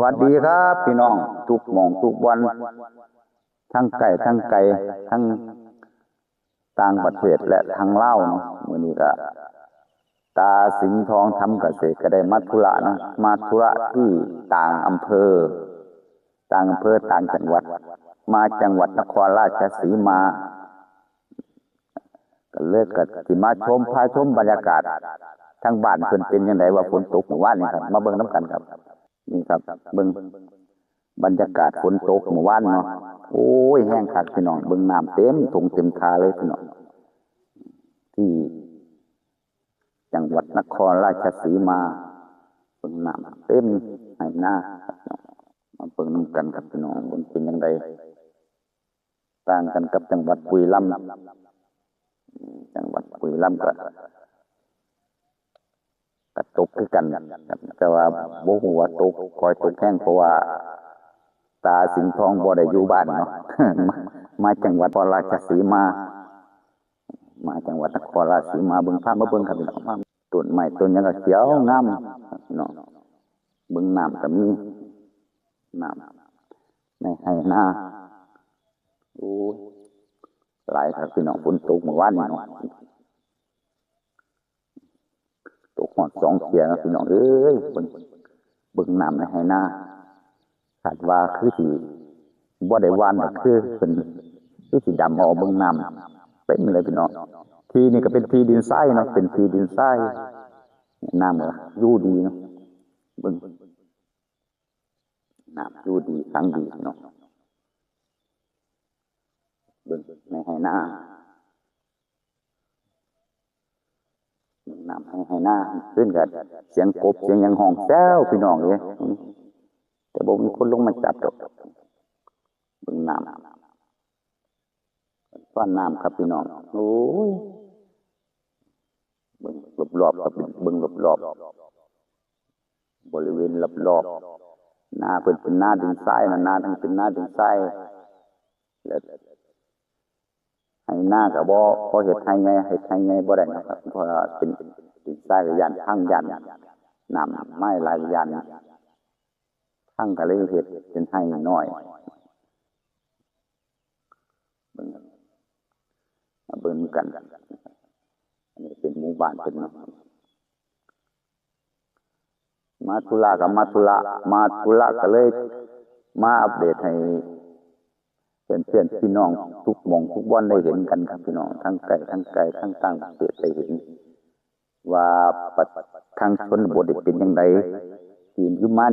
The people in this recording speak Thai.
วัสดีครับพี่น้องทุกหม่องทุกวันทั้งไก่ทั้งไก่ทั้งต่างประเทศและทั้งลาวเนาะมื้อนี้ก็ตาสิงห์ทองทำเกษตรก็ได้มาธุระนะมาธุระที่ต่างอำเภอต่างจังหวัดมาจังหวัดนครราชสีมาก็เลยก็สิมาพาชมบรรยากาศทางบ้านเพิ่นเป็นจังไดว่าฝนตกเมื่อวานนี้ครับมาเบิ่งนำกันครับนี่ครับเบิ่งบรรยากาศฝนตกเมื่อวานเนาะโอ้ยแห้งคักพี่น้องเบิ่งน้ำเต็มถุงเต็มทาเลยพี่น้องที่จังหวัดนครราชสีมาเบิ่งน้ำเต็มให้หน้ามาเบิ่งนำกันครับพี่น้องมันเป็นจังไดต่างกันกับจังหวัดบุรีรัมย์จังหวัดบุรีรัมย์ก็ตกคือกันแต่ว่าบ่ฮู้ว่าตกคอยตกแห้งเพราะว่าตาสิงห์ทองบ่ได้อยู่บ้านเนาะ มาจังหวัดนครราชสีมาจังหวัดนครราชสีมาเบิ่งภาพมาเบิ่งครับพี่น้องต้นไม้ต้นหยังก็เขียวงามพี่น้องเบิ่งน้ำก็มีน้ำในไร่นาโอ้ยหลายครับพี่น้องฝนตกเมื่อวานนี้เนาะตกหอด2 เที่ยนะพี่น้องเอ้ยเบิ่งน้ำในไร่นาคาดว่าคือสิบ่ได้หว่านก็คือเพิ่นคือสิดำเอาเบิ่งน้ำเป็นเลยพี่น้องทีนี่ก็เป็นทีดินทรายเนาะเป็นทีดินทรายน้ำก็อยู่ดีเนาะเบิ่งน้ำอยู่ดีขังดีเนาะเบิ่งในไร่นาน้ำให้หน้าขึ้นกันเสียงกบเสียงยังห้องแซวพี่น้องเลยแต่บ่มีคนลงมาจับดอกเบิ่งน้ำฟ้าน้ำครับพี่น้องโอ้ยเบิ่งรอบๆครับเบิ่งรอบๆบริเวณรอบๆนาเพิ่นเป็นนาดินทรายนาทั้งเป็นนาดินทรายแล้วให้หน้าก็บ่เฮ็ดให้ใหญ่บ่ได้นะครับเพราะเป็นดินทรายก็ย่านพังย่านน้ำไม้หลายย่านพังก็เลยเฮ็ดเป็นให้น้อยเบิ่งกันอันนี้เป็นหมู่บ้านเพิ่นเนาะมาธุระก็มาธุระก็เลยมาอัปเดตให้เพื่อนพี่น้องทุกหม่องทุกวันได้เห็นกันครับพี่น้องทั้งไกลทั้งต่างประเทศได้เห็นว่าทางชนบทเป็นจังไดที่อยู่มา